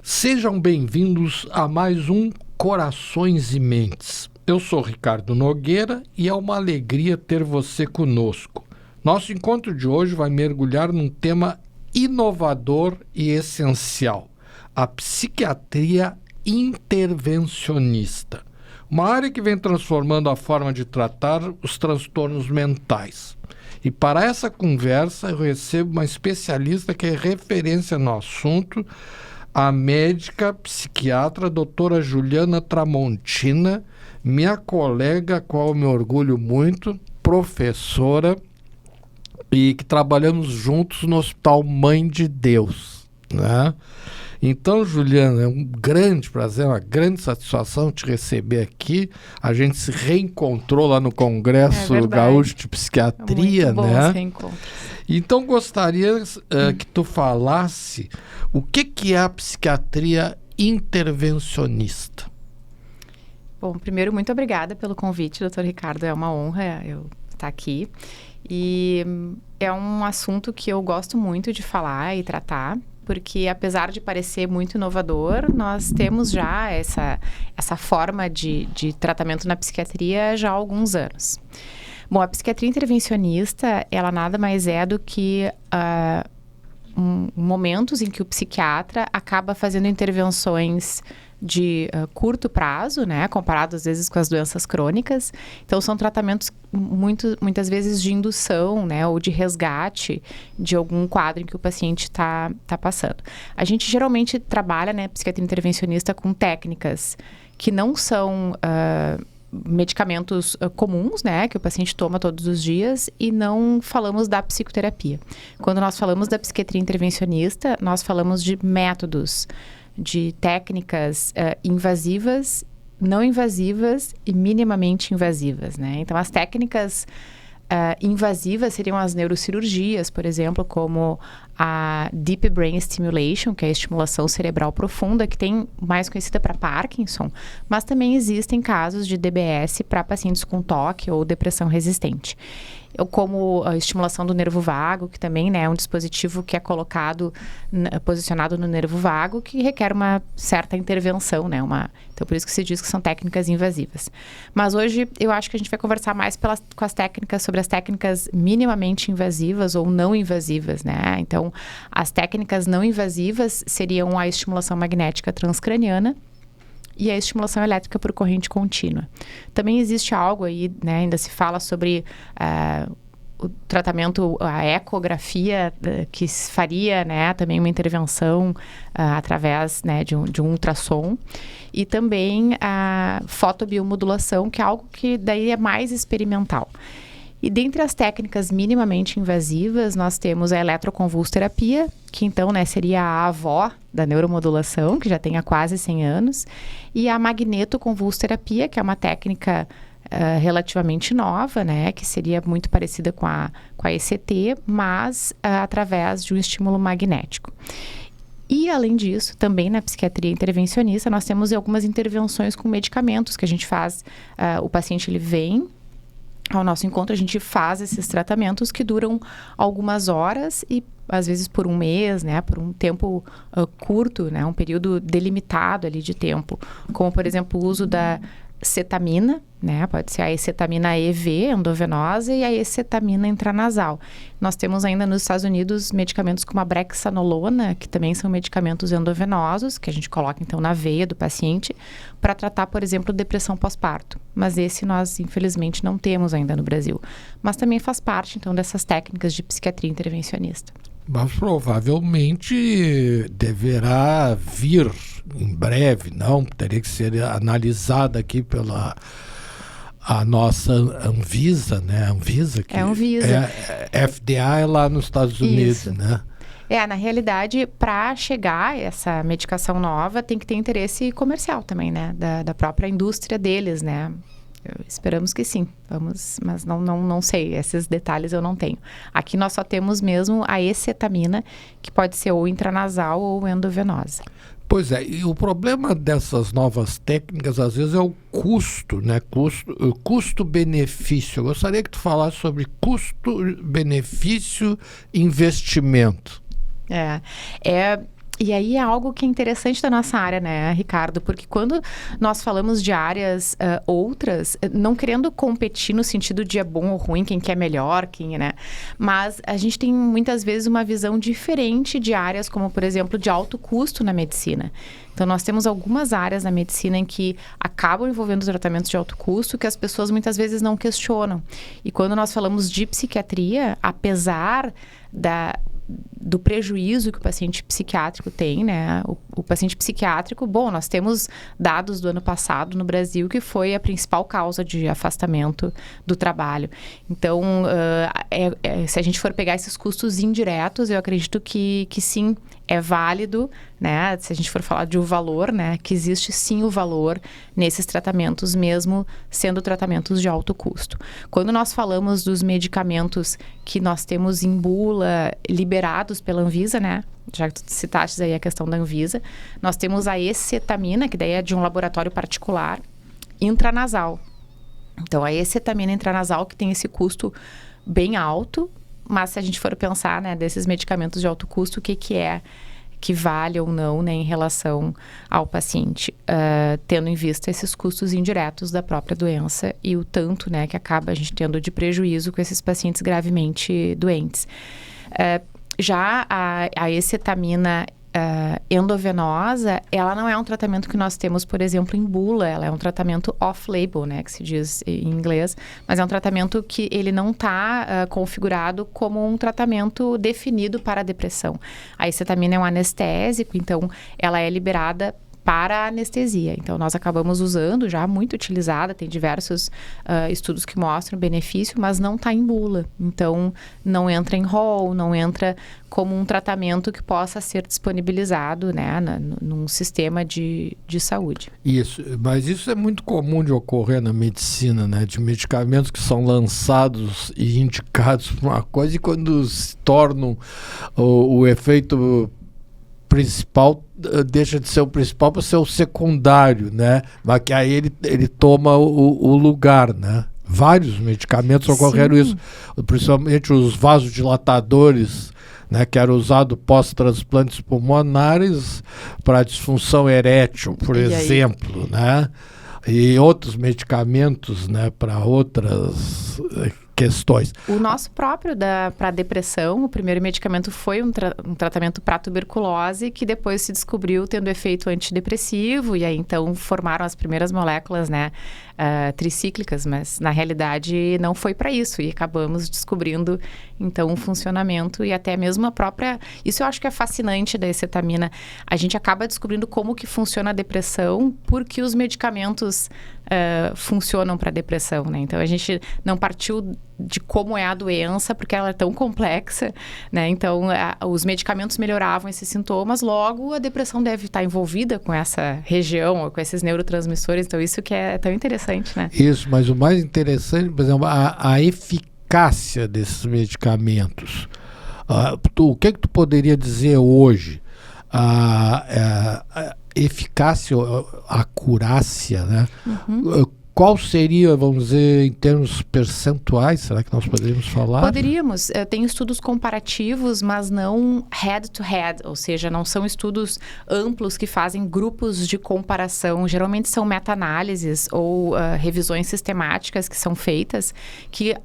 Sejam bem-vindos a mais um Corações e Mentes. Eu sou Ricardo Nogueira e é uma alegria ter você conosco. Nosso encontro de hoje vai mergulhar num tema inovador e essencial: a psiquiatria intervencionista. Uma área que vem transformando a forma de tratar os transtornos mentais. E para essa conversa eu recebo uma especialista que é referência no assunto, a médica psiquiatra doutora Juliana Tramontina, minha colega, a qual eu me orgulho muito, professora, e que trabalhamos juntos no Hospital Mãe de Deus, né? Então, Juliana, é um grande prazer, uma grande satisfação te receber aqui. A gente se reencontrou lá no Congresso Gaúcho de Psiquiatria, muito bom né? esse reencontro. Então, gostaria que tu falasse o que é a psiquiatria intervencionista. Bom, primeiro, muito obrigada pelo convite, doutor Ricardo. É uma honra eu estar aqui. E é um assunto que eu gosto muito de falar e tratar, porque apesar de parecer muito inovador, nós temos já essa forma de tratamento na psiquiatria já há alguns anos. Bom, a psiquiatria intervencionista, ela nada mais é do que momentos em que o psiquiatra acaba fazendo intervenções de curto prazo, né, comparado às vezes com as doenças crônicas. Então, são tratamentos muitas vezes de indução, né, ou de resgate de algum quadro em que o paciente está passando. A gente geralmente trabalha, né, psiquiatria intervencionista com técnicas que não são medicamentos comuns, né, que o paciente toma todos os dias, e não falamos da psicoterapia. Quando nós falamos da psiquiatria intervencionista, nós falamos de métodos, de técnicas invasivas, não invasivas e minimamente invasivas, né? Então, as técnicas invasivas seriam as neurocirurgias, por exemplo, como a Deep Brain Stimulation, que é a estimulação cerebral profunda, que tem mais conhecida para Parkinson, mas também existem casos de DBS para pacientes com TOC ou depressão resistente. Como a estimulação do nervo vago, que também, né, é um dispositivo que é posicionado no nervo vago, que requer uma certa intervenção, né? Então, por isso que se diz que são técnicas invasivas. Mas hoje, eu acho que a gente vai conversar mais sobre as técnicas minimamente invasivas ou não invasivas, né? Então, as técnicas não invasivas seriam a estimulação magnética transcraniana e a estimulação elétrica por corrente contínua. Também existe algo aí, né, ainda se fala sobre o tratamento, a ecografia, que faria, né, também uma intervenção através, né, de um ultrassom. E também a fotobiomodulação, que é algo que daí é mais experimental. E dentre as técnicas minimamente invasivas, nós temos a eletroconvulsoterapia, que então, né, seria a avó da neuromodulação, que já tem há quase 100 anos, e a magnetoconvulsoterapia, que é uma técnica relativamente nova, né, que seria muito parecida com a ECT, mas através de um estímulo magnético. E, além disso, também na psiquiatria intervencionista, nós temos algumas intervenções com medicamentos que a gente faz. O paciente, ele vem ao nosso encontro, a gente faz esses tratamentos que duram algumas horas e, às vezes, por um mês, né? Por um tempo curto, né? Um período delimitado ali de tempo. Como, por exemplo, o uso da cetamina, né? Pode ser a acetamina EV, endovenosa, e a acetamina intranasal. Nós temos ainda nos Estados Unidos medicamentos como a brexanolona, que também são medicamentos endovenosos, que a gente coloca então na veia do paciente, para tratar, por exemplo, depressão pós-parto. Mas esse nós, infelizmente, não temos ainda no Brasil. Mas também faz parte, então, dessas técnicas de psiquiatria intervencionista. Mas provavelmente deverá vir em breve, não? Teria que ser analisada aqui pela a nossa Anvisa, né? Anvisa, que Anvisa. FDA é lá nos Estados Unidos, isso, né? Na realidade, para chegar essa medicação nova, tem que ter interesse comercial também, né? Da própria indústria deles, né? Esperamos que sim, mas não sei, esses detalhes eu não tenho. Aqui nós só temos mesmo a acetamina, que pode ser ou intranasal ou endovenosa. Pois é, e o problema dessas novas técnicas, às vezes, é o custo, né? Custo-benefício. Eu gostaria que tu falasse sobre custo-benefício investimento. E aí é algo que é interessante da nossa área, né, Ricardo? Porque quando nós falamos de áreas outras, não querendo competir no sentido de é bom ou ruim, quem quer melhor, né? Mas a gente tem muitas vezes uma visão diferente de áreas como, por exemplo, de alto custo na medicina. Então, nós temos algumas áreas na medicina em que acabam envolvendo tratamentos de alto custo que as pessoas muitas vezes não questionam. E quando nós falamos de psiquiatria, apesar do prejuízo que o paciente psiquiátrico tem, né? O paciente psiquiátrico, nós temos dados do ano passado no Brasil que foi a principal causa de afastamento do trabalho. Então, se a gente for pegar esses custos indiretos, eu acredito que sim, é válido, né? Se a gente for falar de o valor, né? Que existe sim o valor nesses tratamentos, mesmo sendo tratamentos de alto custo. Quando nós falamos dos medicamentos que nós temos em bula liberados pela Anvisa, né? Já que tu citaste aí a questão da Anvisa, nós temos a escetamina, que daí é de um laboratório particular, intranasal. Então, a escetamina intranasal que tem esse custo bem alto, mas se a gente for pensar, né, desses medicamentos de alto custo, o que é que vale ou não, né, em relação ao paciente, tendo em vista esses custos indiretos da própria doença e o tanto, né, que acaba a gente tendo de prejuízo com esses pacientes gravemente doentes. Já a escetamina endovenosa, ela não é um tratamento que nós temos, por exemplo, em bula. Ela é um tratamento off-label, né, que se diz em inglês. Mas é um tratamento que ele não está configurado como um tratamento definido para a depressão. A escetamina é um anestésico, então ela é liberada para a anestesia. Então, nós acabamos usando, já muito utilizada, tem diversos estudos que mostram benefício, mas não está em bula. Então, não entra em rol, não entra como um tratamento que possa ser disponibilizado, né, num sistema de saúde. Isso, mas isso é muito comum de ocorrer na medicina, né, de medicamentos que são lançados e indicados para uma coisa e quando se tornam o efeito principal deixa de ser o principal para ser o secundário, né? Mas que aí ele toma o lugar, né? Vários medicamentos ocorreram isso, principalmente os vasodilatadores, né? Que era usado pós-transplantes pulmonares para disfunção erétil, por exemplo, né? E outros medicamentos, né? Para outras questões. O nosso próprio para depressão, o primeiro medicamento foi um tratamento para tuberculose, que depois se descobriu tendo efeito antidepressivo, e aí então formaram as primeiras moléculas, né, tricíclicas, mas na realidade não foi para isso, e acabamos descobrindo então um funcionamento e até mesmo a própria... Isso eu acho que é fascinante da escetamina. A gente acaba descobrindo como que funciona a depressão porque os medicamentos funcionam para depressão, né? Então a gente não partiu de como é a doença, porque ela é tão complexa, né? Então, os medicamentos melhoravam esses sintomas, logo a depressão deve estar envolvida com essa região, ou com esses neurotransmissores, então isso que é tão interessante, né? Isso, mas o mais interessante, por exemplo, a eficácia desses medicamentos. O que tu poderia dizer hoje? A eficácia, a acurácia, né? Qual seria, vamos dizer, em termos percentuais, será que nós poderíamos falar? Poderíamos. Tem estudos comparativos, mas não head-to-head, ou seja, não são estudos amplos que fazem grupos de comparação. Geralmente são meta-análises ou revisões sistemáticas que são feitas, que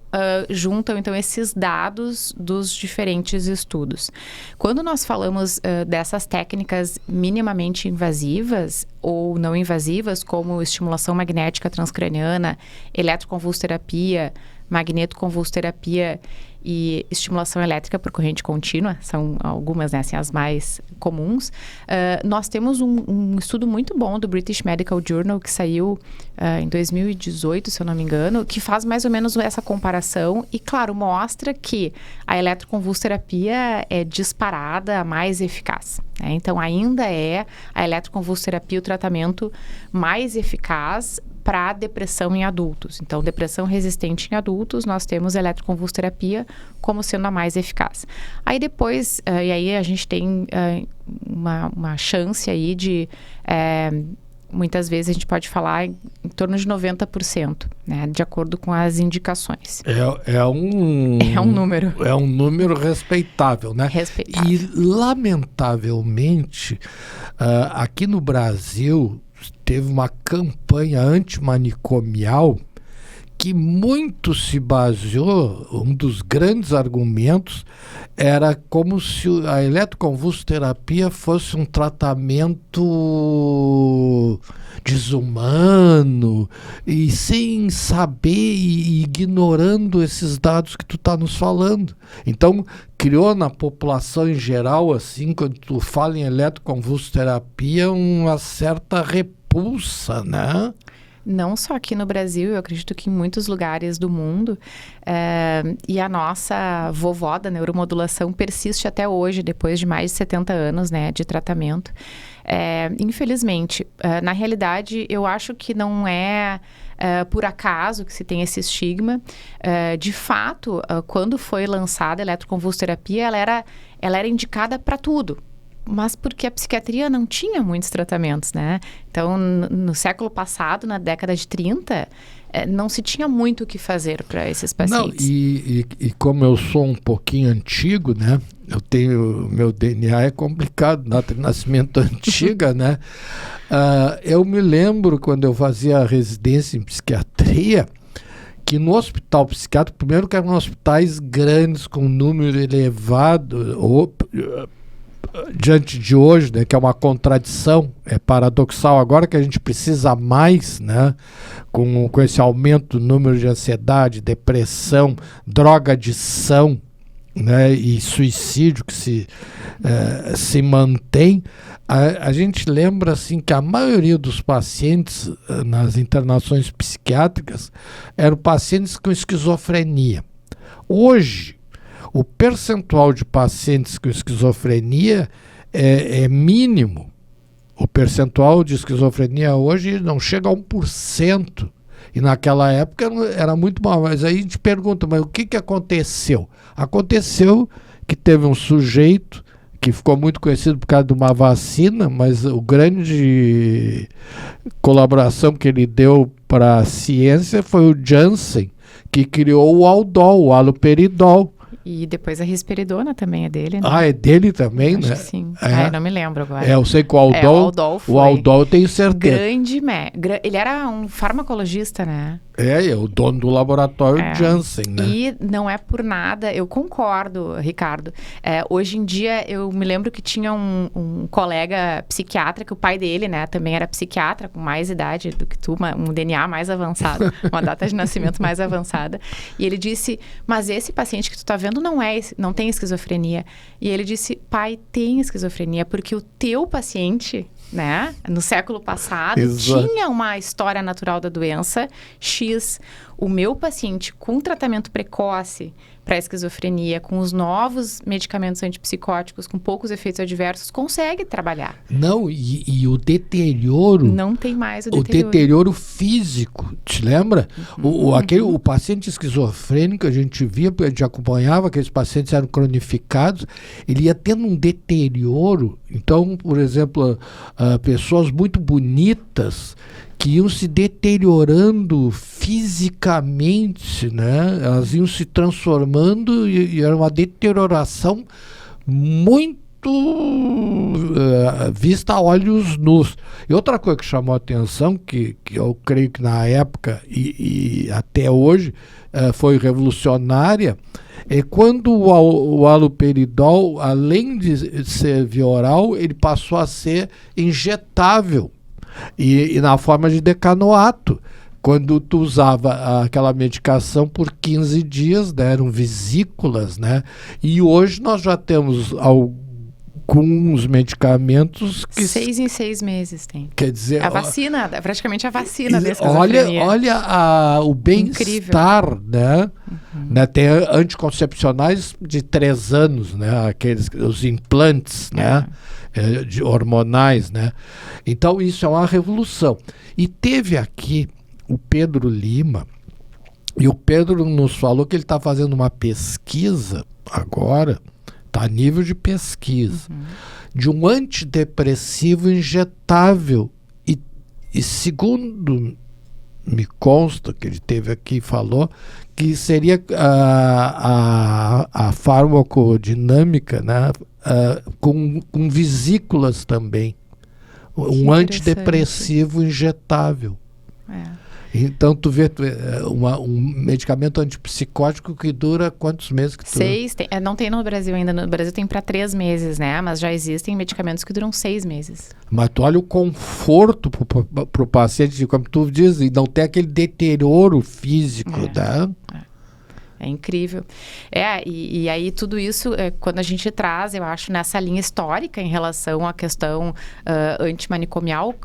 juntam, então, esses dados dos diferentes estudos. Quando nós falamos dessas técnicas minimamente invasivas ou não invasivas, como estimulação magnética transcraniana, eletroconvulsoterapia, magnetoconvulsoterapia e estimulação elétrica por corrente contínua, são algumas, né, assim, as mais comuns. Nós temos um estudo muito bom do British Medical Journal, que saiu em 2018, se eu não me engano, que faz mais ou menos essa comparação e, claro, mostra que a eletroconvulsoterapia é disparada a mais eficaz, né? Então, ainda é a eletroconvulsoterapia o tratamento mais eficaz para depressão em adultos. Então, depressão resistente em adultos, nós temos eletroconvulsoterapia como sendo a mais eficaz. Aí depois, e aí a gente tem uma chance aí de... muitas vezes a gente pode falar em torno de 90%, né, de acordo com as indicações. É um número. É um número respeitável, né? Respeitável. E, lamentavelmente, aqui no Brasil, teve uma campanha antimanicomial que muito se baseou, um dos grandes argumentos era como se a eletroconvulsoterapia fosse um tratamento desumano e sem saber e ignorando esses dados que tu está nos falando. Então, criou na população em geral, assim, quando tu fala em eletroconvulsoterapia, uma certa repulsa, né? Não só aqui no Brasil, eu acredito que em muitos lugares do mundo. E a nossa vovó da neuromodulação persiste até hoje, depois de mais de 70 anos, né, de tratamento. Infelizmente, na realidade, eu acho que não é por acaso que se tem esse estigma. De fato, quando foi lançada a eletroconvulsoterapia, ela era indicada para tudo. Mas porque a psiquiatria não tinha muitos tratamentos, né? Então, no século passado, na década de 30, não se tinha muito o que fazer para esses pacientes. Não, e como eu sou um pouquinho antigo, né? Meu DNA é complicado, data de nascimento antiga, né? Eu me lembro quando eu fazia a residência em psiquiatria, que no hospital psiquiátrico, primeiro que eram hospitais grandes, com número elevado, diante de hoje, né, que é uma contradição, é paradoxal agora que a gente precisa mais, né, com esse aumento do número de ansiedade, depressão, drogadição, né, e suicídio que se mantém, a gente lembra assim que a maioria dos pacientes nas internações psiquiátricas eram pacientes com esquizofrenia. Hoje, o percentual de pacientes com esquizofrenia é mínimo. O percentual de esquizofrenia hoje não chega a 1%. E naquela época era muito mal. Mas aí a gente pergunta, mas o que aconteceu? Aconteceu que teve um sujeito que ficou muito conhecido por causa de uma vacina, mas o grande colaboração que ele deu para a ciência foi o Janssen, que criou o Aldol, o haloperidol. E depois a risperidona também é dele, né? É dele também, Acho né? que sim. Não me lembro agora. Eu sei que o Aldol, foi o Aldol eu tenho certeza. Ele era um farmacologista, né? É o dono do laboratório Janssen, né? E não é por nada, eu concordo, Ricardo. Hoje em dia, eu me lembro que tinha um colega psiquiatra, que o pai dele, né, também era psiquiatra, com mais idade do que tu, um DNA mais avançado, uma data de nascimento mais avançada. E ele disse, mas esse paciente que tu tá vendo não tem esquizofrenia. E ele disse, pai, tem esquizofrenia, porque o teu paciente, né, no século passado, tinha uma história natural da doença X. O meu paciente com tratamento precoce para esquizofrenia, com os novos medicamentos antipsicóticos, com poucos efeitos adversos, consegue trabalhar. Não, e o deterioro... Não tem mais o deterioro. O deterioro físico, te lembra? O paciente esquizofrênico, a gente via, a gente acompanhava, aqueles pacientes eram cronificados, ele ia tendo um deterioro. Então, por exemplo, pessoas muito bonitas que iam se deteriorando fisicamente, né? Elas iam se transformando e era uma deterioração muito vista a olhos nus. E outra coisa que chamou a atenção, que eu creio que na época e até hoje foi revolucionária, é quando o haloperidol, além de ser via oral, ele passou a ser injetável. E na forma de decanoato, quando tu usava aquela medicação por 15 dias, né, eram vesículas, né? E hoje nós já temos alguns medicamentos que... 6 em 6 meses tem. Quer dizer... A vacina, praticamente a vacina da esquizofrenia. Olha o bem-estar, né? Né? Tem anticoncepcionais de 3 anos, né? Os implantes, né? Hormonais, né? Então isso é uma revolução. E teve aqui o Pedro Lima, e o Pedro nos falou que ele está fazendo uma pesquisa agora, está a nível de pesquisa, de um antidepressivo injetável. E segundo me consta que ele teve aqui e falou, que seria a farmacodinâmica, né, com vesículas também. Um antidepressivo injetável. Então, tu vê, um medicamento antipsicótico que dura quantos meses? Que 6, não tem no Brasil ainda. No Brasil tem para 3 meses, né? Mas já existem medicamentos que duram 6 meses. Mas tu olha o conforto para o paciente, como tu diz, e não tem aquele deterioro físico, né? É incrível. E aí tudo isso, quando a gente traz, eu acho, nessa linha histórica em relação à questão antimanicomial,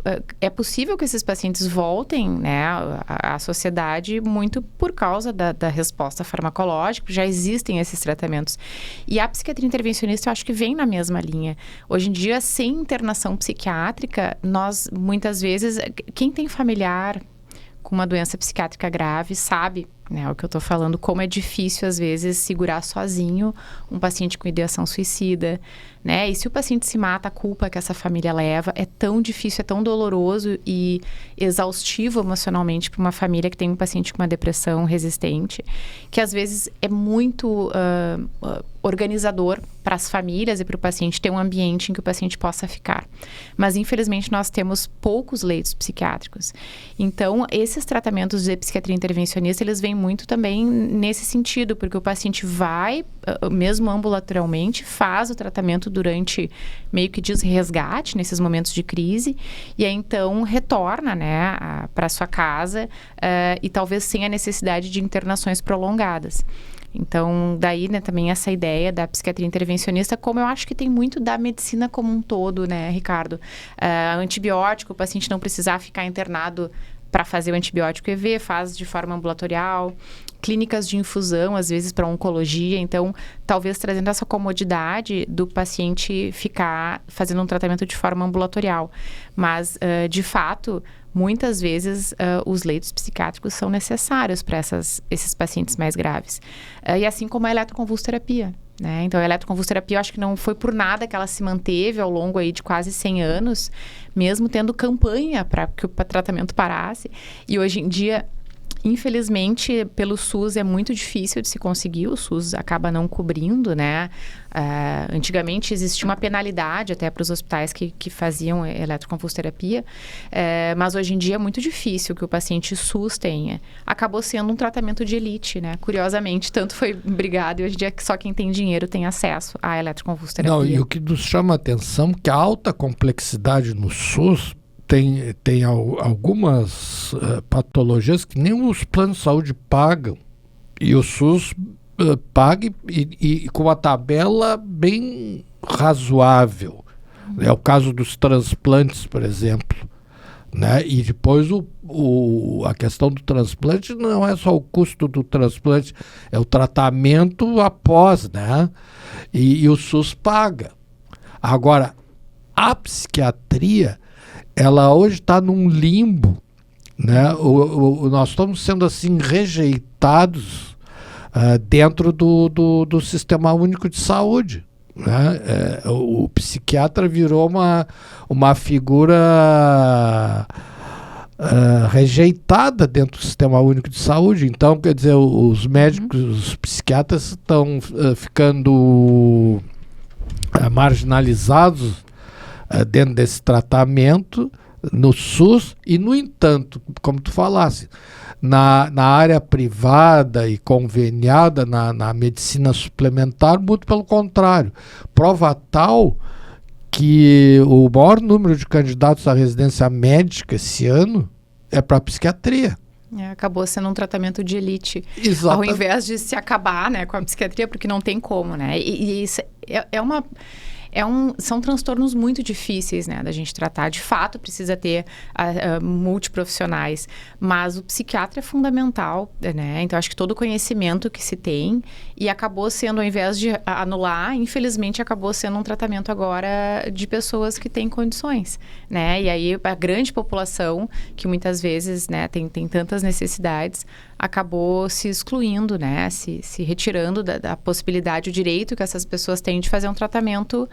é possível que esses pacientes voltem, né, à sociedade muito por causa da resposta farmacológica. Já existem esses tratamentos. E a psiquiatria intervencionista, eu acho que vem na mesma linha. Hoje em dia, sem internação psiquiátrica, nós, muitas vezes, quem tem familiar com uma doença psiquiátrica grave sabe, né, o que eu estou falando, como é difícil, às vezes, segurar sozinho um paciente com ideação suicida, né? E se o paciente se mata, a culpa que essa família leva é tão difícil, é tão doloroso e exaustivo emocionalmente para uma família que tem um paciente com uma depressão resistente, que às vezes é muito organizador para as famílias e para o paciente ter um ambiente em que o paciente possa ficar. Mas, infelizmente, nós temos poucos leitos psiquiátricos. Então, esses tratamentos de psiquiatria intervencionista, eles vêm muito também nesse sentido, porque o paciente vai, mesmo ambulatorialmente, faz o tratamento durante, meio que diz, resgate, nesses momentos de crise, e aí, então, retorna, né, para sua casa e talvez sem a necessidade de internações prolongadas. Então, daí, né, também essa ideia da psiquiatria intervencionista, como eu acho que tem muito da medicina como um todo, né, Ricardo? Antibiótico, o paciente não precisar ficar internado para fazer o antibiótico EV, faz de forma ambulatorial. Clínicas de infusão, às vezes, para oncologia. Então, talvez trazendo essa comodidade do paciente ficar fazendo um tratamento de forma ambulatorial. Mas, de fato, muitas vezes os leitos psiquiátricos são necessários para esses pacientes mais graves. E assim como a eletroconvulsoterapia, né? Então, a eletroconvulsoterapia, eu acho que não foi por nada que ela se manteve ao longo aí de quase 100 anos, mesmo tendo campanha para que o tratamento parasse. E hoje em dia, infelizmente, pelo SUS é muito difícil de se conseguir, o SUS acaba não cobrindo, né? Antigamente existia uma penalidade até para os hospitais que faziam eletroconvulsoterapia, mas hoje em dia é muito difícil que o paciente SUS tenha. Acabou sendo um tratamento de elite, né? Curiosamente, tanto foi brigado e hoje em dia só quem tem dinheiro tem acesso à eletroconvulsoterapia. Não, e o que nos chama a atenção é que a alta complexidade no SUS tem algumas patologias que nem os planos de saúde pagam. E o SUS paga e com uma tabela bem razoável. É o caso dos transplantes, por exemplo. Né? E depois a questão do transplante não é só o custo do transplante, é o tratamento após, né? E o SUS paga. Agora, a psiquiatria, ela hoje está num limbo, né? Nós estamos sendo assim rejeitados dentro do Sistema Único de Saúde, né? O psiquiatra virou uma figura rejeitada dentro do Sistema Único de Saúde. Então, quer dizer, os médicos, os psiquiatras estão ficando marginalizados dentro desse tratamento no SUS e, no entanto, como tu falasse, na área privada e conveniada, na medicina suplementar, muito pelo contrário. Prova tal que o maior número de candidatos à residência médica esse ano é para a psiquiatria. Acabou sendo um tratamento de elite. Exatamente. Ao invés de se acabar, né, com a psiquiatria, porque não tem como, né? E isso é São transtornos muito difíceis, né, da gente tratar. De fato, precisa ter multiprofissionais, mas o psiquiatra é fundamental, né? Então, acho que todo o conhecimento que se tem, e acabou sendo, ao invés de anular, infelizmente, acabou sendo um tratamento agora de pessoas que têm condições, né? E aí, a grande população, que muitas vezes, né, tem tantas necessidades, acabou se excluindo, né? Se retirando da possibilidade, o direito que essas pessoas têm de fazer um tratamento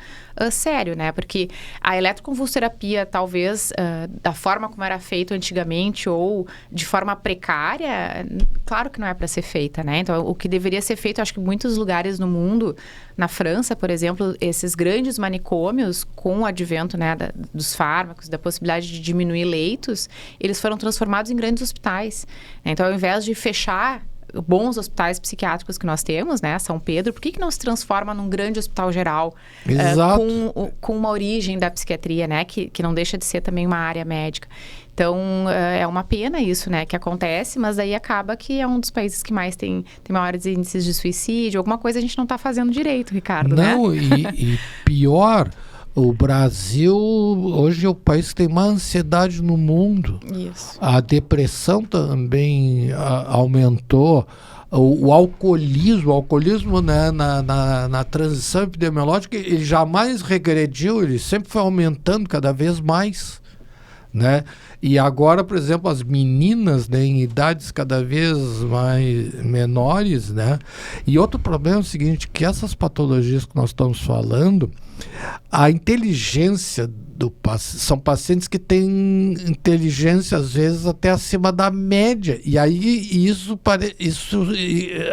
sério, né? Porque a eletroconvulsoterapia, talvez, da forma como era feito antigamente ou de forma precária, claro que não é para ser feita, né? Então, o que deveria ser feito, acho que em muitos lugares no mundo, na França, por exemplo, esses grandes manicômios, com o advento, né, dos fármacos, da possibilidade de diminuir leitos, eles foram transformados em grandes hospitais. Então, ao invés de fechar bons hospitais psiquiátricos que nós temos, né, São Pedro, por que não se transforma num grande hospital geral com uma origem da psiquiatria, né, que não deixa de ser também uma área médica. Então, é uma pena isso, né, que acontece, mas daí acaba que é um dos países que mais tem maiores índices de suicídio, alguma coisa a gente não está fazendo direito, Ricardo, né? Não, e pior, o Brasil hoje é o país que tem mais ansiedade no mundo. Isso. A depressão também aumentou. O alcoolismo, né, na transição epidemiológica, ele jamais regrediu, ele sempre foi aumentando cada vez mais, né? E agora, por exemplo, as meninas, né, em idades cada vez mais menores, né? E outro problema é o seguinte, que essas patologias que nós estamos falando, a inteligência são pacientes que têm inteligência, às vezes, até acima da média. E aí isso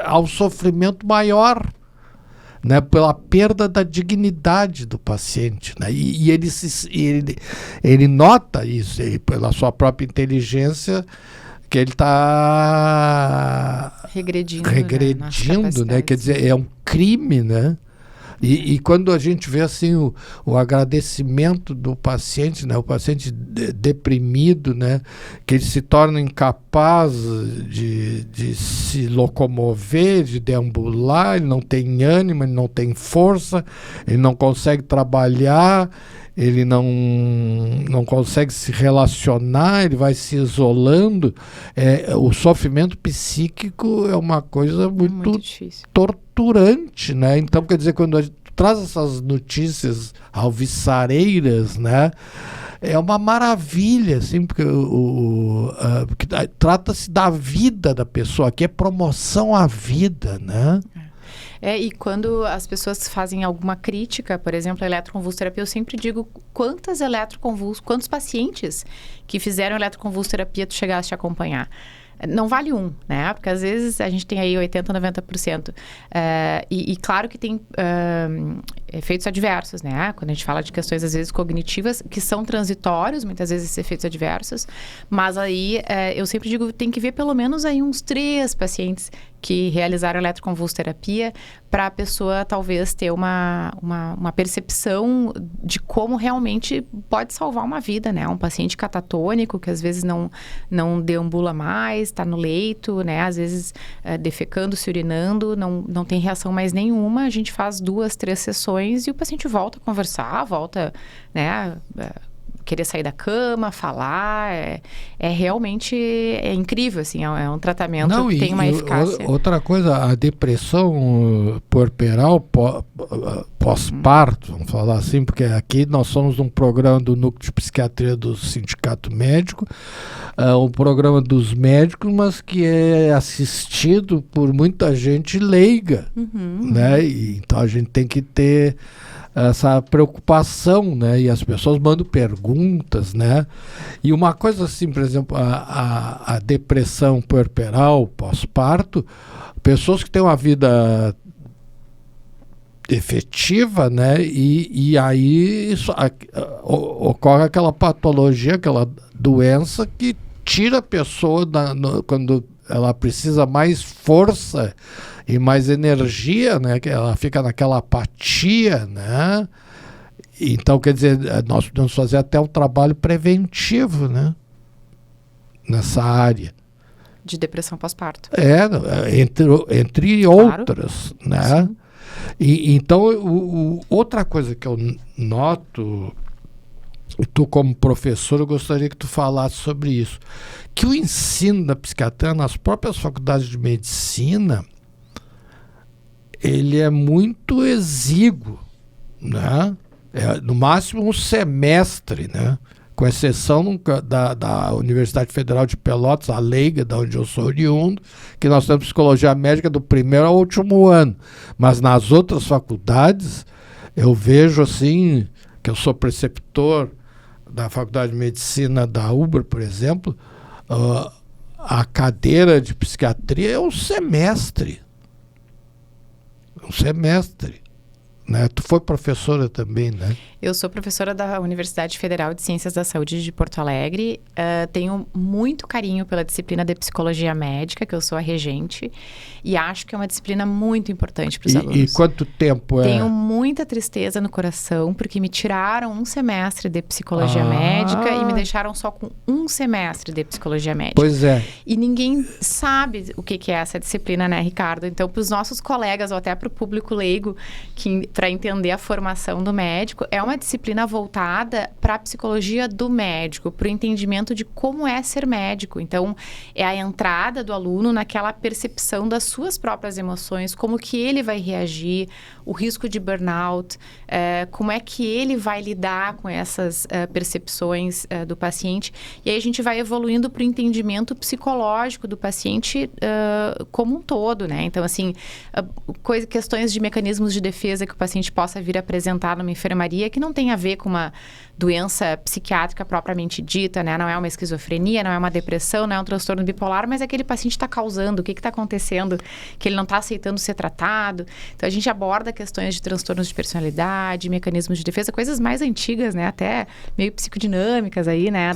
há um sofrimento maior, né, pela perda da dignidade do paciente, né? E ele nota isso, pela sua própria inteligência, que ele está regredindo, né? Quer dizer, é um crime, né? E quando a gente vê assim o agradecimento do paciente, né, o paciente deprimido, né, que ele se torna incapaz de se locomover, de deambular, ele não tem ânimo, ele não tem força, ele não consegue trabalhar, ele não consegue se relacionar, ele vai se isolando. O sofrimento psíquico é uma coisa muito difícil, torturante, né? Então, quer dizer, quando a gente traz essas notícias alvissareiras, né, é uma maravilha, assim, porque porque trata-se da vida da pessoa, aqui é promoção à vida, né? E quando as pessoas fazem alguma crítica, por exemplo, a eletroconvulsoterapia, eu sempre digo quantos pacientes que fizeram eletroconvulsoterapia tu chegaste a acompanhar. Não vale um, né? Porque às vezes a gente tem aí 80%, 90%. E claro que tem efeitos adversos, né? Quando a gente fala de questões, às vezes, cognitivas, que são transitórios, muitas vezes esses efeitos adversos. Mas aí, eu sempre digo, tem que ver pelo menos aí uns 3 pacientes que realizaram eletroconvulsoterapia para a pessoa talvez ter uma percepção de como realmente pode salvar uma vida, né? Um paciente catatônico que às vezes não deambula mais, está no leito, né? Às vezes defecando, se urinando, não tem reação mais nenhuma. A gente faz 2, 3 sessões e o paciente volta a conversar, volta, né? Querer sair da cama, falar, realmente incrível, assim, é um tratamento que tem uma eficácia. Outra coisa, a depressão puerperal pós-parto, vamos falar assim, porque aqui nós somos um programa do Núcleo de Psiquiatria do Sindicato Médico, um programa dos médicos, mas que é assistido por muita gente leiga, né? E, então a gente tem que ter essa preocupação, né? E as pessoas mandam perguntas, né? E uma coisa assim, por exemplo, a depressão puerperal pós-parto, pessoas que têm uma vida efetiva, né? E aí ocorre aquela patologia, aquela doença que tira a pessoa quando ela precisa mais força e mais energia, né? Que ela fica naquela apatia, né? Então, quer dizer, nós podemos fazer até um trabalho preventivo, né? Nessa área. De depressão pós-parto. Entre outras, né? Sim. Então, outra coisa que eu noto, e tu como professor, eu gostaria que tu falasse sobre isso, que o ensino da psiquiatria nas próprias faculdades de medicina, ele é muito exíguo, né? No máximo um semestre, né? Com exceção da Universidade Federal de Pelotas, a Leiga, da onde eu sou oriundo, que nós temos psicologia médica do primeiro ao último ano. Mas nas outras faculdades, eu vejo assim, que eu sou preceptor da Faculdade de Medicina da UBRA, por exemplo, a cadeira de psiquiatria é um semestre. Um semestre. Né? Tu foi professora também, né? Eu sou professora da Universidade Federal de Ciências da Saúde de Porto Alegre. Tenho muito carinho pela disciplina de psicologia médica, que eu sou a regente, e acho que é uma disciplina muito importante para os alunos. E quanto tempo é? Tenho muita tristeza no coração, porque me tiraram um semestre de psicologia médica e me deixaram só com um semestre de psicologia médica. Pois é. E ninguém sabe o que é essa disciplina, né, Ricardo? Então, para os nossos colegas, ou até para o público leigo, para entender a formação do médico, é uma disciplina voltada para a psicologia do médico, para o entendimento de como é ser médico. Então, é a entrada do aluno naquela percepção das suas próprias emoções, como que ele vai reagir, o risco de burnout, como é que ele vai lidar com essas percepções do paciente. E aí a gente vai evoluindo para o entendimento psicológico do paciente como um todo, né? Então, assim, questões de mecanismos de defesa que o paciente possa vir apresentar numa enfermaria que não tem a ver com uma doença psiquiátrica propriamente dita, né? Não é uma esquizofrenia, não é uma depressão, não é um transtorno bipolar, mas aquele paciente está causando, o que está acontecendo, que ele não está aceitando ser tratado. Então, a gente aborda questões de transtornos de personalidade, mecanismos de defesa, coisas mais antigas, né? Até meio psicodinâmicas aí, né?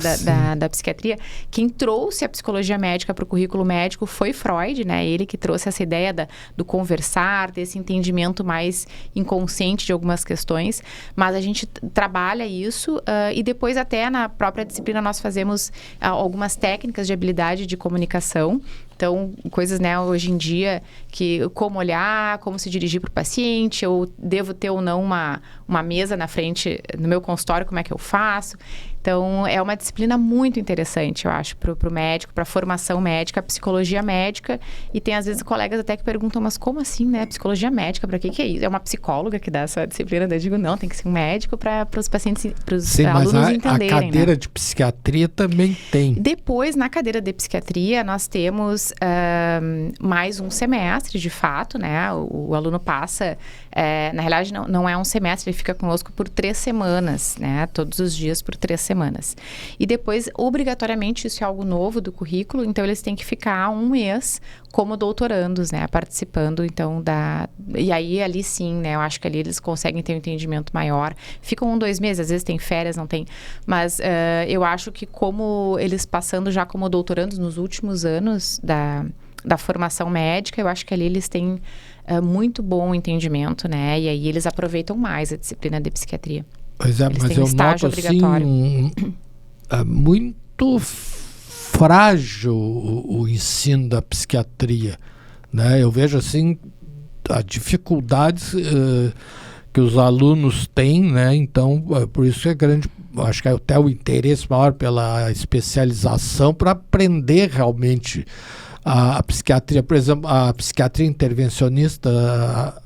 Da psiquiatria. Quem trouxe a psicologia médica para o currículo médico foi Freud, né? Ele que trouxe essa ideia do conversar, desse entendimento mais inconsciente de algumas questões, mas a gente trabalha isso e depois até na própria disciplina nós fazemos algumas técnicas de habilidade de comunicação. Então, coisas, né, hoje em dia, que como olhar, como se dirigir para o paciente, eu devo ter ou não uma mesa na frente, no meu consultório, como é que eu faço. Então, é uma disciplina muito interessante, eu acho, para o médico, para a formação médica, a psicologia médica. E tem, às vezes, colegas até que perguntam, mas como assim, né? Psicologia médica, para que é isso? É uma psicóloga que dá essa disciplina? Eu digo, não, tem que ser um médico para os pacientes, para os alunos entenderem. A cadeira, né? de psiquiatria também tem. Depois, na cadeira de psiquiatria, nós temos mais um semestre, de fato, né? O aluno passa, na realidade, não é um semestre, ele fica conosco por 3 semanas, né? Todos os dias por 3 semanas. E depois, obrigatoriamente, isso é algo novo do currículo, então eles têm que ficar 1 mês como doutorandos, né? Participando, então, E aí, ali sim, né? Eu acho que ali eles conseguem ter um entendimento maior. Ficam 1, 2 meses, às vezes tem férias, não tem. Mas eu acho que como eles passando já como doutorandos nos últimos anos da formação médica, eu acho que ali eles têm muito bom entendimento, né? E aí eles aproveitam mais a disciplina de psiquiatria. Pois é, mas eu noto assim, muito frágil o ensino da psiquiatria, né? Eu vejo assim as dificuldades que os alunos têm, né? Então, por isso é grande, acho que é até o interesse maior pela especialização para aprender realmente a psiquiatria. Por exemplo, a psiquiatria intervencionista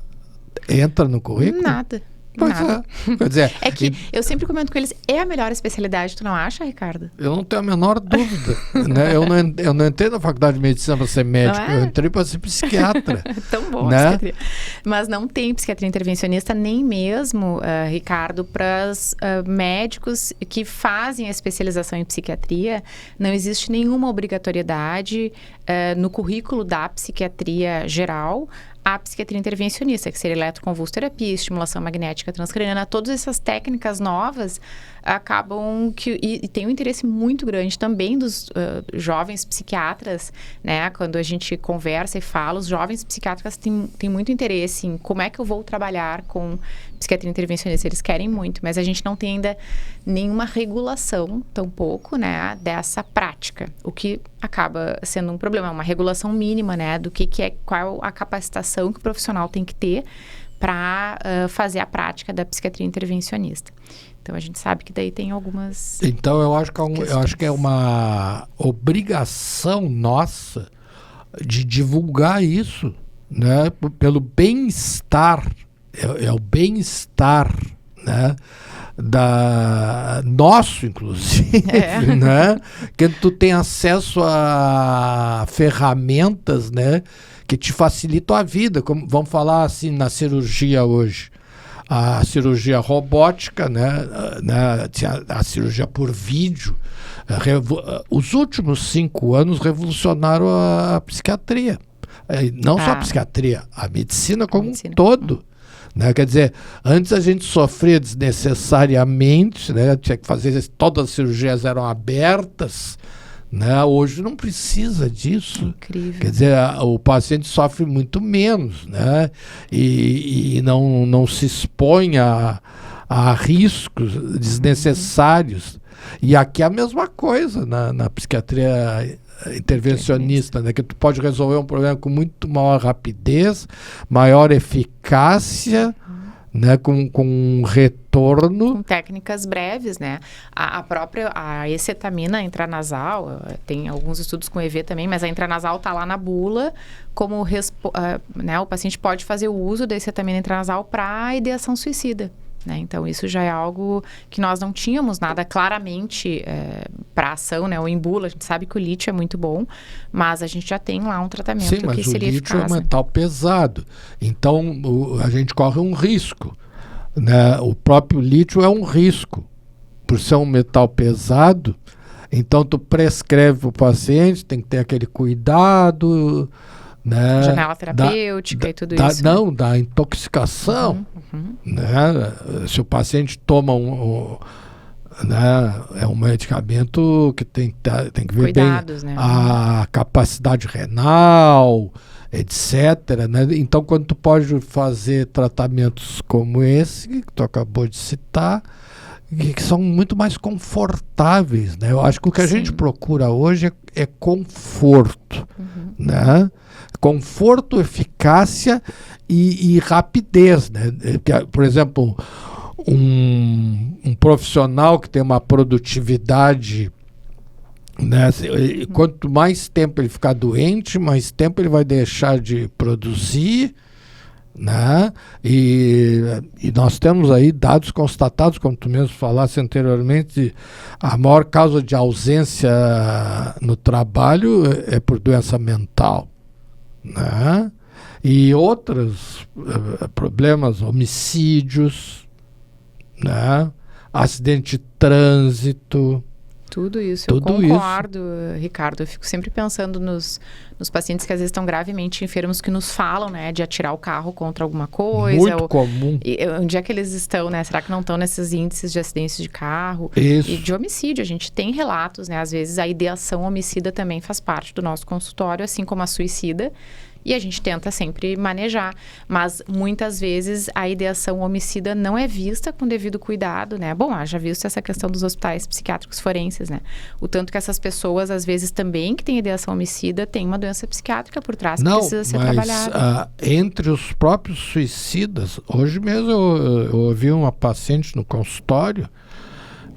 entra no currículo? Nada. Pois Nada. Quer dizer, É que eu sempre comento com eles, é a melhor especialidade, tu não acha, Ricardo? Eu não tenho a menor dúvida. Né? Eu não entrei na faculdade de medicina para ser médico, eu entrei para ser psiquiatra. Tão bom, né? Psiquiatria. Mas não tem psiquiatria intervencionista, nem mesmo, Ricardo, para os médicos que fazem a especialização em psiquiatria. Não existe nenhuma obrigatoriedade no currículo da psiquiatria geral a psiquiatria intervencionista, que seria eletroconvulsoterapia, estimulação magnética transcraniana, todas essas técnicas novas acabam e tem um interesse muito grande também dos jovens psiquiatras, né? Quando a gente conversa e fala, os jovens psiquiatras têm muito interesse em como é que eu vou trabalhar com psiquiatria intervencionista. Eles querem muito, mas a gente não tem ainda nenhuma regulação, tampouco, né, dessa prática, o que acaba sendo um problema, uma regulação mínima, né, do que é, qual a capacitação que o profissional tem que ter para fazer a prática da psiquiatria intervencionista. Então, a gente sabe que daí tem algumas... Então, eu acho que é uma obrigação nossa de divulgar isso, né? Pelo bem-estar, é o bem-estar, né? Nosso, inclusive, né? Que tu tem acesso a ferramentas, né? Que te facilitam a vida, como vamos falar assim na cirurgia hoje. A cirurgia robótica, né? A cirurgia por vídeo. Os últimos 5 anos revolucionaram a psiquiatria. Não só a psiquiatria, a medicina como um todo. Né? Quer dizer, antes a gente sofria desnecessariamente, né? Tinha que fazer, todas as cirurgias eram abertas, né? Hoje não precisa disso. Incrível. Quer dizer, o paciente sofre muito menos, né? E não se expõe a riscos desnecessários. E aqui é a mesma coisa na psiquiatria intervencionista, né? Que tu pode resolver um problema com muito maior rapidez, maior eficácia, né? Com um retorno. Com técnicas breves, né? A própria acetamina intranasal, tem alguns estudos com EV também, mas a intranasal está lá na bula, como né? O paciente pode fazer o uso da acetamina intranasal para ideação suicida. Né? Então, isso já é algo que nós não tínhamos nada claramente para ação, né? Ou em bula, a gente sabe que o lítio é muito bom, mas a gente já tem lá um tratamento que seria eficaz. Sim, mas o lítio é um metal pesado, então a gente corre um risco, né? O próprio lítio é um risco, por ser um metal pesado, então tu prescreve para o paciente, tem que ter aquele cuidado, né? Janela terapêutica e tudo isso. Não, da intoxicação. Né? Se o paciente toma né? É um medicamento que tem que ver cuidados, bem, né? A capacidade renal, etc. Né? Então, quando tu pode fazer tratamentos como esse, que tu acabou de citar, que são muito mais confortáveis, né? Eu acho que o que a gente procura hoje é conforto, né? Conforto, eficácia e rapidez, né? Por exemplo, um profissional que tem uma produtividade, né? Quanto mais tempo ele ficar doente, mais tempo ele vai deixar de produzir, né? E nós temos aí dados constatados, como tu mesmo falasse anteriormente, a maior causa de ausência no trabalho é por doença mental, né? E outros problemas, homicídios, né? Acidente de trânsito. Tudo isso, eu concordo, Ricardo. Eu fico sempre pensando nos pacientes que às vezes estão gravemente enfermos, que nos falam, né, de atirar o carro contra alguma coisa. Muito comum. Onde é que eles estão, né? Será que não estão nesses índices de acidentes de carro? Isso. E de homicídio. A gente tem relatos, né? Às vezes a ideação homicida também faz parte do nosso consultório, assim como a suicida. E a gente tenta sempre manejar. Mas, muitas vezes, a ideação homicida não é vista com devido cuidado, né? Bom, já visto essa questão dos hospitais psiquiátricos forenses, né? O tanto que essas pessoas, às vezes, também que têm ideação homicida, têm uma doença psiquiátrica por trás que precisa ser trabalhada. Entre os próprios suicidas, hoje mesmo eu ouvi uma paciente no consultório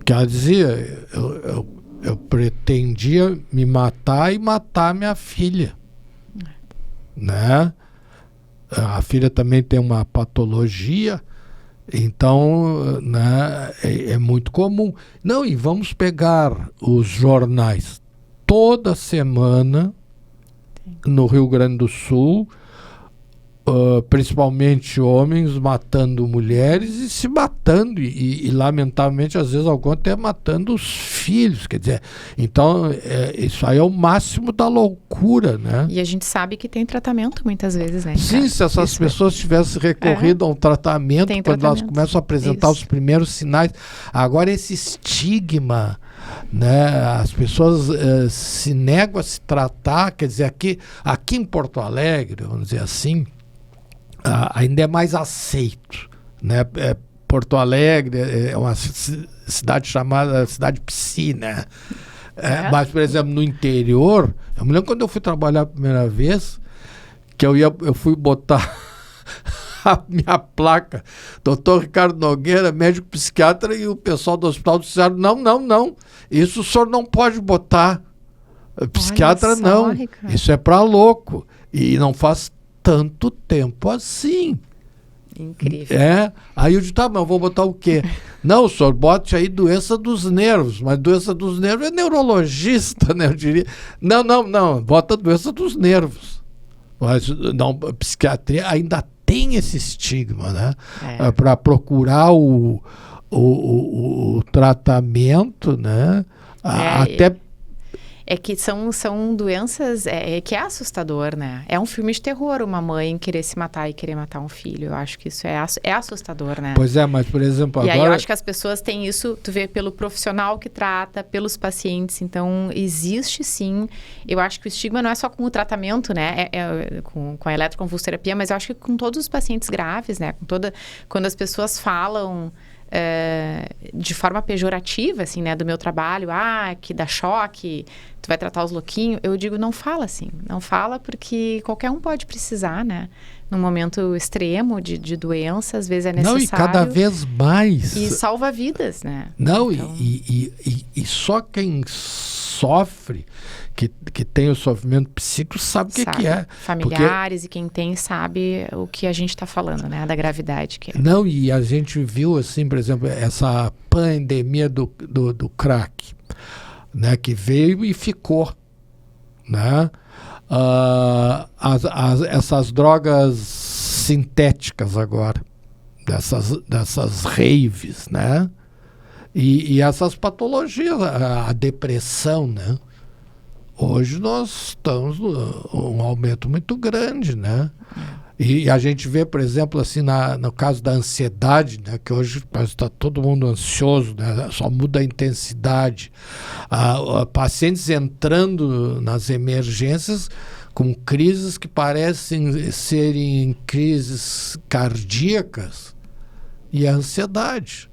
que ela dizia, eu pretendia me matar e matar minha filha. Né? A filha também tem uma patologia, então, né, é muito comum. Não, e vamos pegar os jornais toda semana no Rio Grande do Sul, principalmente homens matando mulheres e se matando e lamentavelmente às vezes alguns até matando os filhos, quer dizer, então isso aí é o máximo da loucura, né? E a gente sabe que tem tratamento muitas vezes, né? Sim, se essas pessoas tivessem recorrido a um tratamento quando elas começam a apresentar os primeiros sinais. Agora esse estigma, né? As pessoas se negam a se tratar, quer dizer, aqui em Porto Alegre, vamos dizer assim, ainda é mais aceito, né? Porto Alegre é uma cidade chamada cidade piscina, mas, por exemplo, no interior, eu me lembro quando eu fui trabalhar a primeira vez, que eu fui botar a minha placa. Doutor Ricardo Nogueira, médico psiquiatra, e o pessoal do hospital disseram, não, isso o senhor não pode botar. Psiquiatra só, não, Ricardo. isso é para louco. E não faz tanto tempo assim. Incrível. Aí eu disse, tá, mas eu vou botar o quê? Não, o senhor bote aí doença dos nervos, mas doença dos nervos é neurologista, né? Eu diria. Não, bota doença dos nervos. Mas não, psiquiatria ainda tem esse estigma, né? Para procurar o tratamento, né? Até... É que são doenças que é assustador, né? É um filme de terror uma mãe querer se matar e querer matar um filho. Eu acho que isso é assustador, né? Pois é, mas, por exemplo, E agora... aí eu acho que as pessoas têm isso, tu vê pelo profissional que trata, pelos pacientes. Então, existe sim. Eu acho que o estigma não é só com o tratamento, né? Com a eletroconvulsoterapia, mas eu acho que com todos os pacientes graves, né? Quando as pessoas falam... de forma pejorativa, assim, né, do meu trabalho, que dá choque, tu vai tratar os louquinhos, eu digo, não fala assim, não fala porque qualquer um pode precisar, né, num momento extremo de doença, às vezes é necessário. Não, e cada vez mais. E salva vidas, né. Não, então... e só quem sofre, que tem o sofrimento psíquico, sabe o que é. Familiares, porque... e quem tem sabe o que a gente está falando, né? Da gravidade que é. Não, e a gente viu, assim, por exemplo, essa pandemia do crack, né? Que veio e ficou, né? Essas drogas sintéticas agora, dessas raves, né? E essas patologias, a depressão, né? Hoje nós estamos um aumento muito grande, né? E a gente vê, por exemplo, assim, no caso da ansiedade, né? Que hoje está todo mundo ansioso, né? Só muda a intensidade. Pacientes entrando nas emergências com crises que parecem serem crises cardíacas e a ansiedade,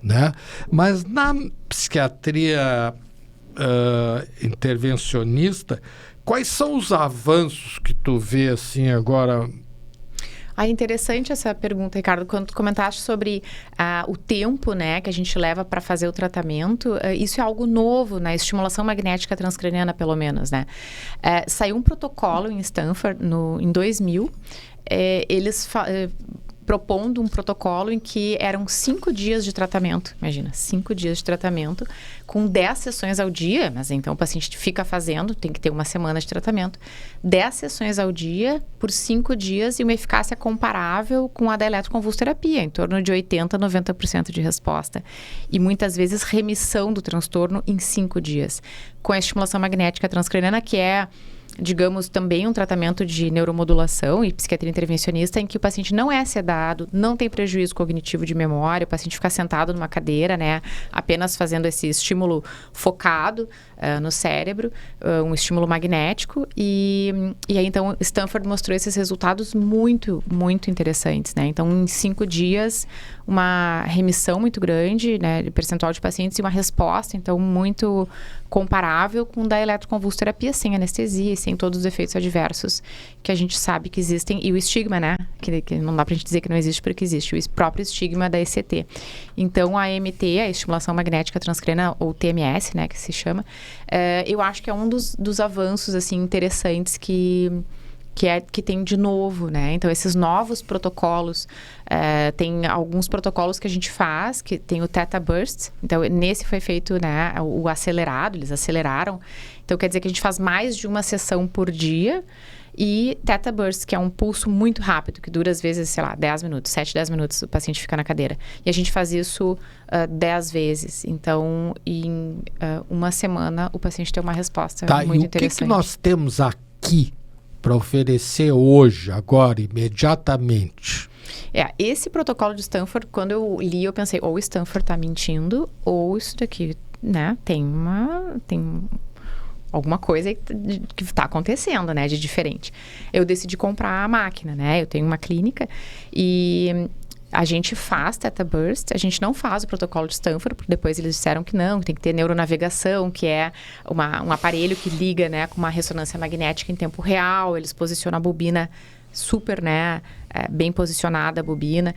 né? Mas na psiquiatria intervencionista, quais são os avanços que tu vê assim agora? Interessante essa pergunta, Ricardo. Quando tu comentaste sobre o tempo, né, que a gente leva para fazer o tratamento, isso é algo novo na estimulação magnética transcraniana, pelo menos, né? Saiu um protocolo em Stanford em 2000, eles propondo um protocolo em que eram 5 dias de tratamento, imagina, 5 dias de tratamento, com 10 sessões ao dia, mas então o paciente fica fazendo, tem que ter uma semana de tratamento, 10 sessões ao dia, por 5 dias, e uma eficácia comparável com a da eletroconvulsoterapia, em torno de 80% a 90% de resposta. E muitas vezes remissão do transtorno em 5 dias. Com a estimulação magnética transcraniana, que é, digamos, também um tratamento de neuromodulação e psiquiatria intervencionista em que o paciente não é sedado, não tem prejuízo cognitivo de memória, o paciente fica sentado numa cadeira, né, apenas fazendo esse estímulo focado no cérebro, um estímulo magnético, e aí então Stanford mostrou esses resultados muito, muito interessantes, né? Então, em 5 dias, uma remissão muito grande, né, de percentual de pacientes e uma resposta, então, muito comparável com da eletroconvulsoterapia, sem anestesia e sem todos os efeitos adversos que a gente sabe que existem, e o estigma, né, que não dá pra gente dizer que não existe porque existe, o próprio estigma da ECT. Então, a EMT, a estimulação magnética transcraniana, ou TMS, né, que se chama, eu acho que é um dos avanços, assim, interessantes que tem de novo, né? Então, esses novos protocolos, tem alguns protocolos que a gente faz, que tem o Theta Burst. Então, nesse foi feito, né, o acelerado, eles aceleraram. Então, quer dizer que a gente faz mais de uma sessão por dia. E Theta Burst, que é um pulso muito rápido, que dura às vezes, sei lá, 10 minutos, 7, 10 minutos, o paciente fica na cadeira. E a gente faz isso 10 vezes. Então, em uma semana, o paciente tem uma resposta muito interessante. E o que nós temos aqui para oferecer hoje, agora, imediatamente? Esse protocolo de Stanford, quando eu li, eu pensei, ou Stanford está mentindo, ou isso daqui, né, tem alguma coisa que está acontecendo, né, de diferente. Eu decidi comprar a máquina, né, eu tenho uma clínica e a gente faz Theta Burst, a gente não faz o protocolo de Stanford, porque depois eles disseram que não, tem que ter neuronavegação, que é um aparelho que liga, né, com uma ressonância magnética em tempo real, eles posicionam a bobina super, né, bem posicionada a bobina.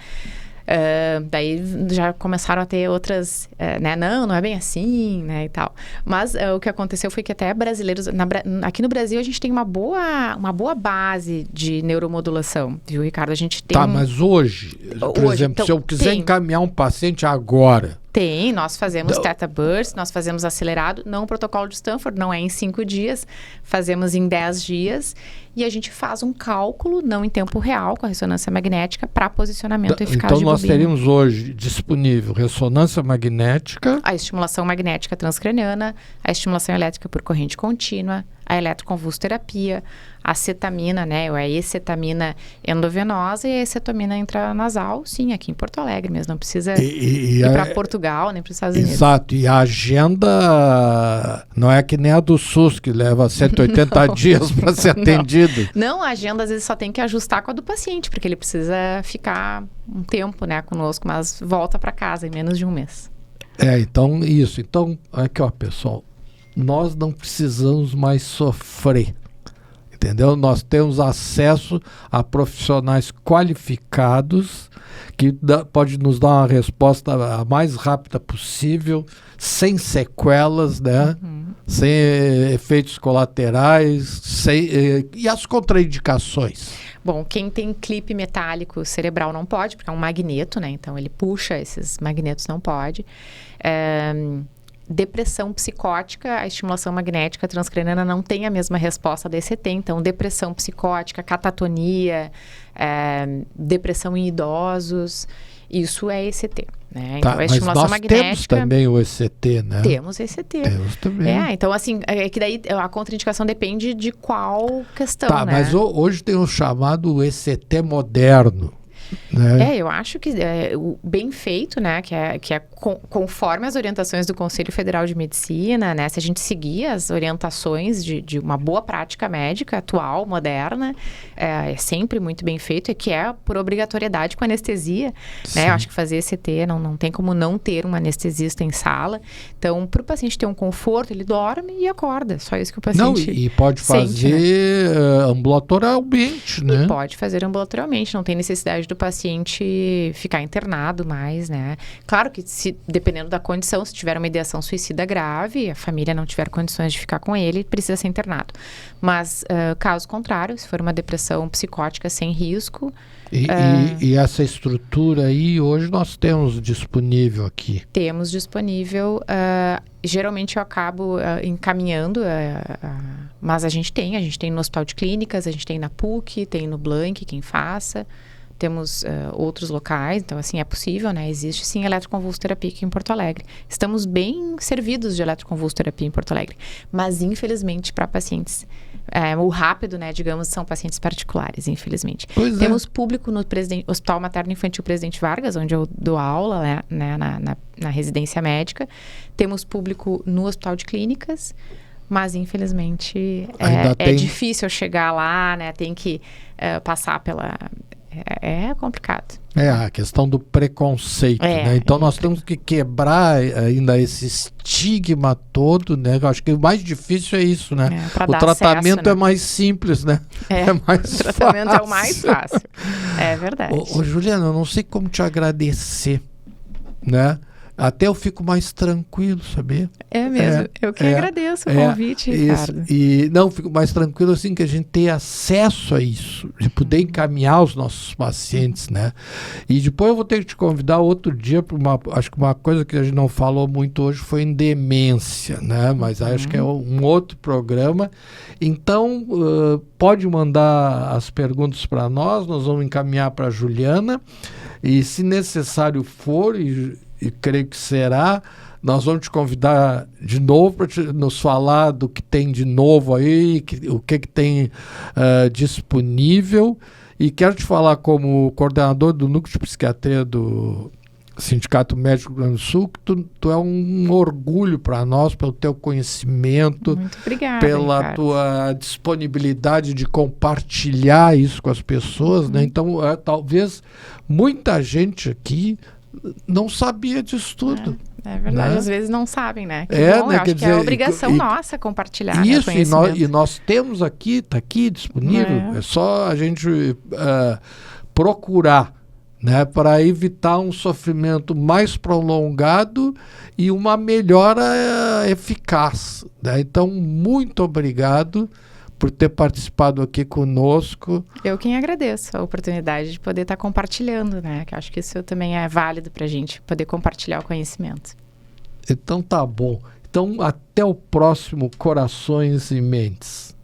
Daí já começaram a ter outras, né? Não é bem assim, né? E tal. Mas o que aconteceu foi que até brasileiros... aqui no Brasil, a gente tem uma boa base de neuromodulação, viu, Ricardo? A gente tem... Tá, mas hoje, por exemplo, então, se eu quiser encaminhar um paciente agora... Tem, nós fazemos Theta Burst, nós fazemos acelerado, não o protocolo de Stanford, não é em 5 dias, fazemos em 10 dias e a gente faz um cálculo, não em tempo real, com a ressonância magnética, para posicionamento eficaz de bobina. Então nós teríamos hoje disponível ressonância magnética... A estimulação magnética transcraniana, a estimulação elétrica por corrente contínua, a eletroconvulsoterapia, a cetamina, né, ou a acetamina endovenosa e a acetamina intranasal, sim, aqui em Porto Alegre mesmo, não precisa ir para Portugal, nem para os Estados Unidos. Exato, e a agenda não é que nem a do SUS, que leva 180 dias para ser atendido. Não, a agenda às vezes só tem que ajustar com a do paciente, porque ele precisa ficar um tempo, né, conosco, mas volta para casa em menos de um mês. Então, isso. Então, aqui, ó, pessoal, nós não precisamos mais sofrer, entendeu? Nós temos acesso a profissionais qualificados que pode nos dar uma resposta a mais rápida possível, sem sequelas, né? Sem efeitos colaterais, e as contraindicações. Bom, quem tem clipe metálico cerebral não pode, porque é um magneto, né? Então ele puxa esses magnetos, não pode. Depressão psicótica, a estimulação magnética transcraniana não tem a mesma resposta da ECT. Então, depressão psicótica, catatonia, depressão em idosos, isso é ECT. Né? Então, a estimulação mas nós magnética... temos também o ECT, né? Temos ECT. Temos também. Então, assim, é que daí a contraindicação depende de qual questão, tá, né? Mas hoje tem o chamado ECT moderno. Né? Eu acho que bem feito, né? Que é conforme as orientações do Conselho Federal de Medicina, né? Se a gente seguir as orientações de uma boa prática médica atual, moderna, é sempre muito bem feito, que é por obrigatoriedade com anestesia, né? Eu acho que fazer ECT não tem como não ter um anestesista em sala. Então, para o paciente ter um conforto, ele dorme e acorda. Só isso que o paciente e pode fazer ambulatorialmente, né? E pode fazer ambulatorialmente, não tem necessidade do paciente ficar internado mais, né? Claro que, dependendo da condição, se tiver uma ideação suicida grave, a família não tiver condições de ficar com ele, precisa ser internado. Mas, caso contrário, se for uma depressão psicótica sem risco... E essa estrutura aí, hoje nós temos disponível aqui? Temos disponível. Geralmente eu acabo encaminhando, mas a gente tem no Hospital de Clínicas, a gente tem na PUC, tem no Blank, quem faça. Temos outros locais, então assim, é possível, né? Existe sim eletroconvulsoterapia aqui em Porto Alegre. Estamos bem servidos de eletroconvulsoterapia em Porto Alegre, mas infelizmente para pacientes, o rápido, né, digamos, são pacientes particulares, infelizmente. Temos público no Hospital Materno Infantil Presidente Vargas, onde eu dou aula, né, na residência médica. Temos público no Hospital de Clínicas, mas infelizmente é difícil chegar lá, né? Tem que passar pela... É complicado. A questão do preconceito, né? Então nós temos que quebrar ainda esse estigma todo, né? Eu acho que o mais difícil é isso, né? O tratamento acesso, né? É mais simples, né? É mais o tratamento fácil. É o mais fácil. É verdade. Juliana, eu não sei como te agradecer, né? Até eu fico mais tranquilo, sabia? É mesmo. Eu que agradeço o convite, Ricardo. Fico mais tranquilo assim que a gente tem acesso a isso, de poder encaminhar os nossos pacientes, né? E depois eu vou ter que te convidar outro dia para acho que uma coisa que a gente não falou muito hoje foi em demência, né? Mas acho que é um outro programa. Então, pode mandar as perguntas para nós vamos encaminhar para a Juliana. E se necessário for, e creio que será, nós vamos te convidar de novo para nos falar do que tem de novo aí, o que tem disponível. E quero te falar como coordenador do Núcleo de Psiquiatria do Sindicato Médico do Rio Grande do Sul, que tu é um orgulho para nós, pelo teu conhecimento, muito obrigada, pela Ricardo. Tua disponibilidade de compartilhar isso com as pessoas, né? Então, talvez muita gente aqui não sabia disso tudo. É verdade, né? às vezes não sabem, né? Que É, bom, né, eu acho quer que é dizer, obrigação nossa compartilhar, né, isso, conhecimento. e nós temos aqui, está aqui disponível, é só a gente procurar, né, para evitar um sofrimento mais prolongado e uma melhora eficaz, né? Então, muito obrigado por ter participado aqui conosco. Eu quem agradeço a oportunidade de poder estar compartilhando, né? Que eu acho que isso também é válido para a gente poder compartilhar o conhecimento. Então tá bom. Então até o próximo Corações e Mentes.